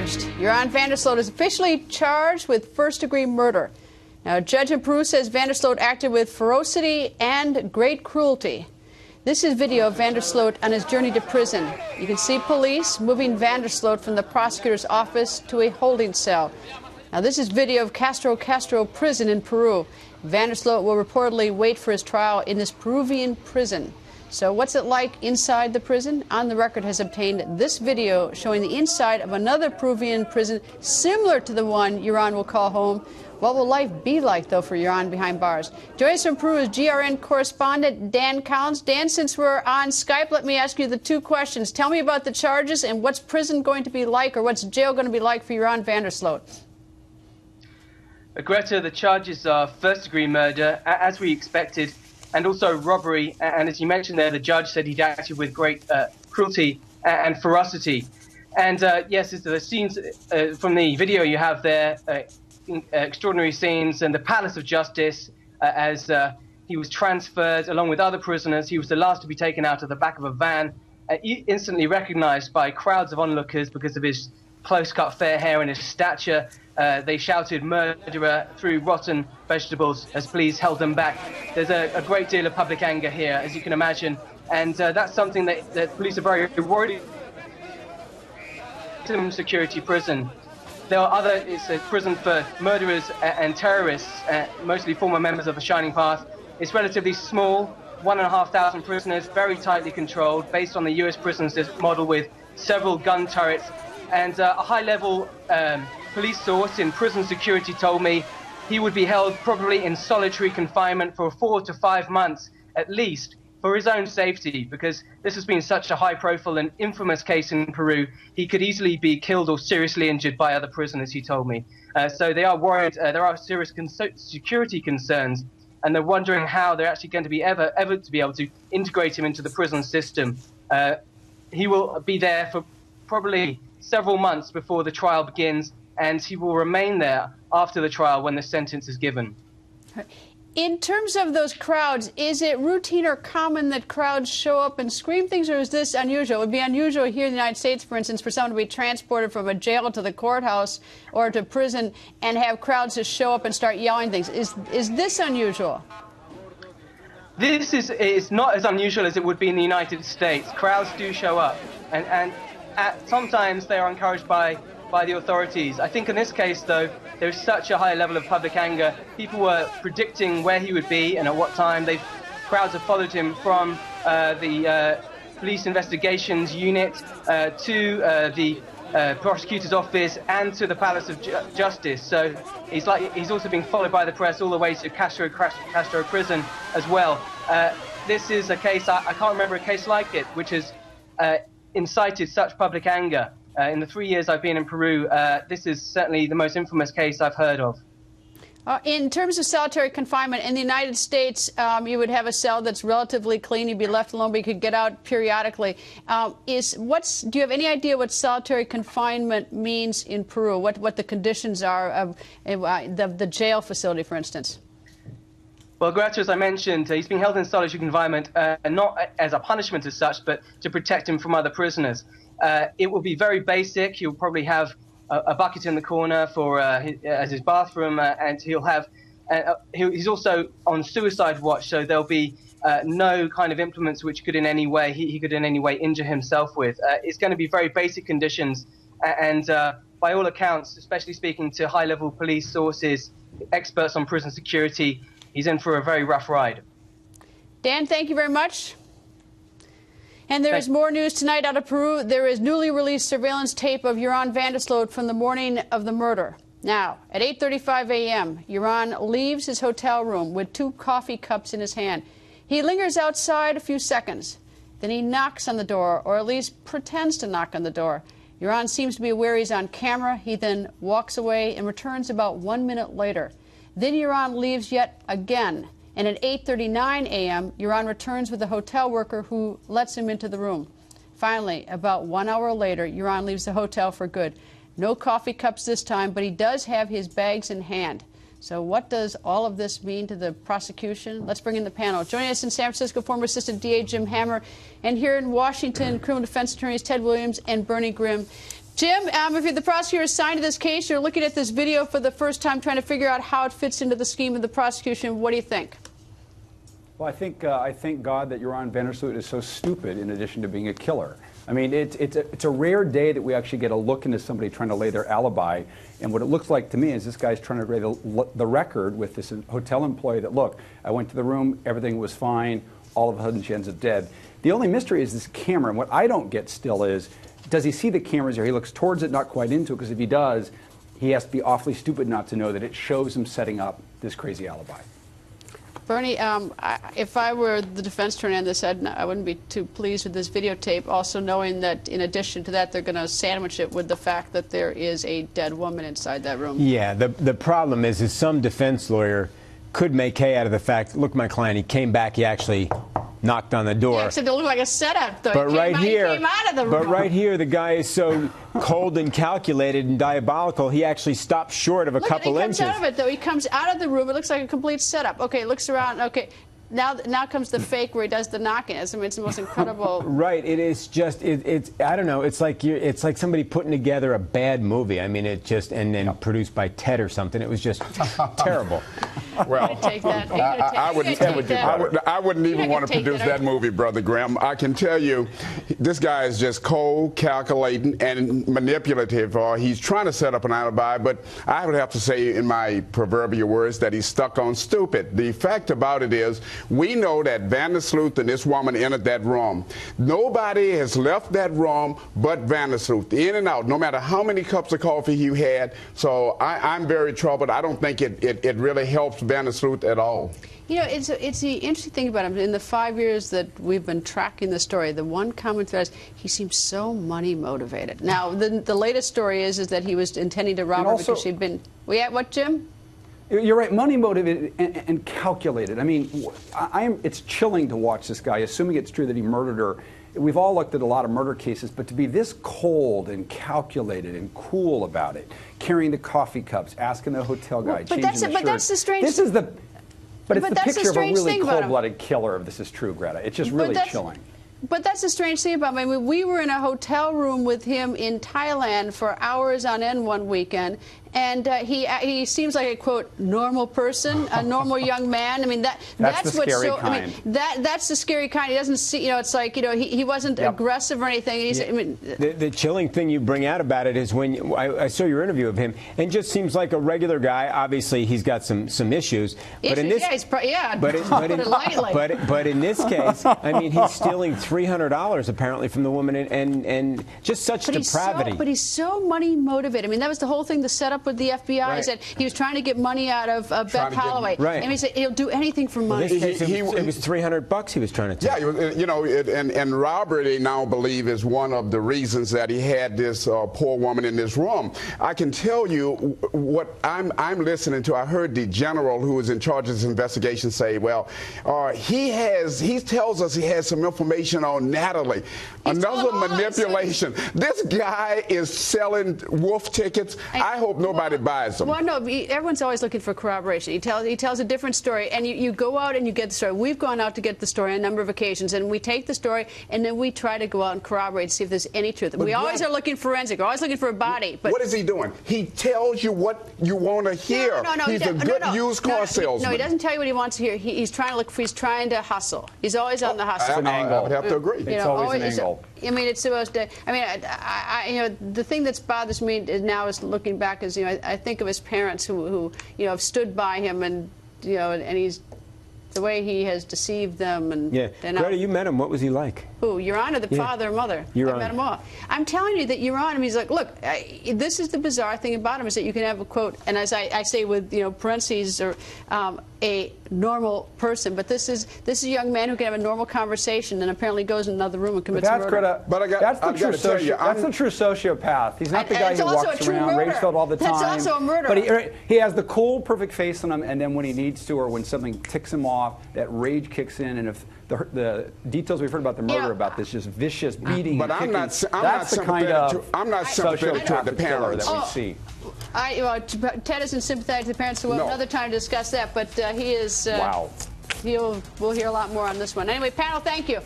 charged. Joran van der Sloot is officially charged with first-degree murder. Now, a judge in Peru says van der Sloot acted with ferocity and great cruelty. This is video of van der Sloot on his journey to prison. You can see police moving van der Sloot from the prosecutor's office to a holding cell. Now, this is video of Castro prison in Peru. Van der Sloot will reportedly wait for his trial in this Peruvian prison. So what's it like inside the prison? On the Record has obtained this video showing the inside of another Peruvian prison similar to the one Joran will call home. What will life be like, though, for Joran behind bars? Joining us from Peru is GRN correspondent Dan Collins. Dan, since we're on Skype, let me ask you the two questions. Tell me about the charges and what's prison going to be like, or what's jail going to be like for Joran van der Sloot? Greta, the charges are first-degree murder, as we expected, and also robbery. And as you mentioned there, the judge said he'd acted with great cruelty and ferocity. And yes, the scenes from the video you have there, extraordinary scenes in the Palace of Justice as he was transferred along with other prisoners. He was the last to be taken out of the back of a van, instantly recognized by crowds of onlookers because of his close-cut fair hair and his stature. They shouted "murderer" through rotten vegetables as police held them back. There's a great deal of public anger here, as you can imagine, and that's something that police are very worried about. Security prison. There are it's a prison for murderers and terrorists, mostly former members of the Shining Path. It's relatively small, 1,500 prisoners, very tightly controlled, based on the US prisons model with several gun turrets, and a high-level police source in prison security told me he would be held probably in solitary confinement for 4 to 5 months at least, for his own safety, because this has been such a high-profile and infamous case in Peru. He could easily be killed or seriously injured by other prisoners, he told me. So they are worried. There are serious security concerns, and they're wondering how they're actually going to be ever to be able to integrate him into the prison system. He will be there for probably several months before the trial begins, and he will remain there after the trial when the sentence is given. In terms of those crowds, is it routine or common that crowds show up and scream things, or is this unusual? It would be unusual here in the United States, for instance, for someone to be transported from a jail to the courthouse or to prison and have crowds just show up and start yelling things. Is this unusual? This is not as unusual as it would be in the United States. Crowds do show up, and sometimes they are encouraged by the authorities. I think in this case, though, there's such a high level of public anger. People were predicting where he would be and at what time. Crowds have followed him from the police investigations unit to the prosecutor's office and to the Palace of Justice. So he's also being followed by the press all the way to Castro prison as well. This is a case, I can't remember a case like it, which has incited such public anger. In the 3 years I've been in Peru, this is certainly the most infamous case I've heard of. In terms of solitary confinement, in the United States, you would have a cell that's relatively clean. You'd be left alone, but you could get out periodically. Do you have any idea what solitary confinement means in Peru? What the conditions are of the jail facility, for instance? Well, Greta, as I mentioned, he's being held in solitary confinement, not as a punishment as such, but to protect him from other prisoners. It will be very basic. He'll probably have a bucket in the corner as his bathroom, and he's also on suicide watch, so there'll be no kind of implements which could in any way he could in any way injure himself with. It's going to be very basic conditions, and by all accounts, especially speaking to high-level police sources, experts on prison security, he's in for a very rough ride. Dan, thank you very much. And there is more news tonight out of Peru. There is newly released surveillance tape of Joran van der Sloot from the morning of the murder. Now, at 8:35 a.m., Joran leaves his hotel room with 2 coffee cups in his hand. He lingers outside a few seconds. Then he knocks on the door, or at least pretends to knock on the door. Joran seems to be aware he's on camera. He then walks away and returns about 1 minute later. Then Joran leaves yet again. And at 8:39 a.m., Joran returns with a hotel worker who lets him into the room. Finally, about 1 hour later, Joran leaves the hotel for good. No coffee cups this time, but he does have his bags in hand. So what does all of this mean to the prosecution? Let's bring in the panel. Joining us in San Francisco, former Assistant DA Jim Hammer, and here in Washington, criminal defense attorneys Ted Williams and Bernie Grimm. Jim, if you're the prosecutor assigned to this case, you're looking at this video for the first time, trying to figure out how it fits into the scheme of the prosecution. What do you think? Well, I thank God that Joran van der Sloot is so stupid in addition to being a killer. I mean, it's a rare day that we actually get a look into somebody trying to lay their alibi. And what it looks like to me is this guy's trying to lay the record with this hotel employee that, look, I went to the room, everything was fine, all of a sudden she ends up dead. The only mystery is this camera. And what I don't get still is, does he see the cameras there? He looks towards it, not quite into it, because if he does, he has to be awfully stupid not to know that it shows him setting up this crazy alibi. Bernie, if I were the defense attorney on this, I wouldn't be too pleased with this videotape, also knowing that in addition to that, they're going to sandwich it with the fact that there is a dead woman inside that room. Yeah, the problem is some defense lawyer could make hay out of the fact, look, my client, he came back, he actually knocked on the door. Yeah, except it looked like a setup, though. But he came out of the room. But right here, the guy is so cold and calculated and diabolical, he actually stopped short of a couple inches. He comes out of it, though. He comes out of the room. It looks like a complete setup. Okay, looks around. Okay. Now comes the fake where he does the knocking. I mean, it's the most incredible. Right. It is just. It's. I don't know. It's like somebody putting together a bad movie. I mean, it just and then produced by Ted or something. It was just terrible. Well, I wouldn't even want to produce that movie, Brother Graham. I can tell you, this guy is just cold, calculating, and manipulative. He's trying to set up an alibi, but I would have to say, in my proverbial words, that he's stuck on stupid. The fact about it is, we know that van der Sloot and this woman entered that room. Nobody has left that room but van der Sloot, in and out, no matter how many cups of coffee you had. So I'm very troubled. I don't think it really helps van der Sloot at all. You know, it's the interesting thing about him. In the 5 years that we've been tracking the story, the one common thread is he seems so money motivated. Now, the latest story is that he was intending to rob her because she'd been. What, Jim? You're right, money motivated and calculated. I mean, it's chilling to watch this guy, assuming it's true that he murdered her. We've all looked at a lot of murder cases, but to be this cold and calculated and cool about it, carrying the coffee cups, asking the hotel guy, changing the shirt. But that's the strange. This is the. But it's the picture of a really cold-blooded killer. If this is true, Greta, it's just really chilling. But that's the strange thing about him. I mean, we were in a hotel room with him in Thailand for hours on end one weekend, and he seems like a, quote, normal person, a normal young man. I mean, that's what's so. Kind. I mean, that's the scary kind. He doesn't see. You know, it's like, you know, he wasn't aggressive or anything. He's, I mean, the chilling thing you bring out about it is when I saw your interview of him, and just seems like a regular guy. Obviously, he's got some issues. But in this, but in this case, I mean, he's stealing $300 apparently from the woman, and just such depravity. But he's so money motivated. I mean, that was the whole thing. The setup with the FBI. Right. He said he was trying to get money out of Beth Holloway. Right. And he said he'll do anything for money. Well, it was $300 he was trying to take. Yeah, you know, and robbery, they now believe, is one of the reasons that he had this poor woman in this room. I can tell you what I'm listening to. I heard the general who was in charge of this investigation say, well, he tells us he has some information on Natalie. Another manipulation. This guy is selling wolf tickets. I hope nobody buys them. Well, no, everyone's always looking for corroboration. He tells a different story, and you go out and you get the story. We've gone out to get the story on a number of occasions, and we take the story, and then we try to go out and corroborate to see if there's any truth. We always are looking forensic. We're always looking for a body. But what is he doing? He tells you what you want to hear. No, he's a good used car salesman. No, he doesn't tell you what he wants to hear. He's trying to look. He's trying to hustle. He's always on the hustle. I would have to agree. It's always an angle. I mean, it's supposed to. I mean, you know, the thing that's bothers me now is looking back is, you know, I think of his parents who you know, have stood by him, and you know, and he's the way he has deceived them. And yeah, Greta, you met him. What was he like? Who, Joran, or the father or mother? I met them all. I'm telling you that Joran, he's like, look, this is the bizarre thing about him, is that you can have a quote, and as I say with, you know, parentheses, or a normal person, but this is a young man who can have a normal conversation and apparently goes in another room and commits murder. Greta, that's the true sociopath. He's not the guy who walks around Rachel all the time. That's also a murderer. But he has the cool, perfect face on him, and then when he needs to, or when something ticks him off, that rage kicks in, and if the details we've heard about the murder, about this just vicious beating, but I'm not sympathetic to the parents that we see. Ted isn't sympathetic to the parents, so we'll have another time to discuss that. But he is. Wow. We'll hear a lot more on this one. Anyway, panel, thank you.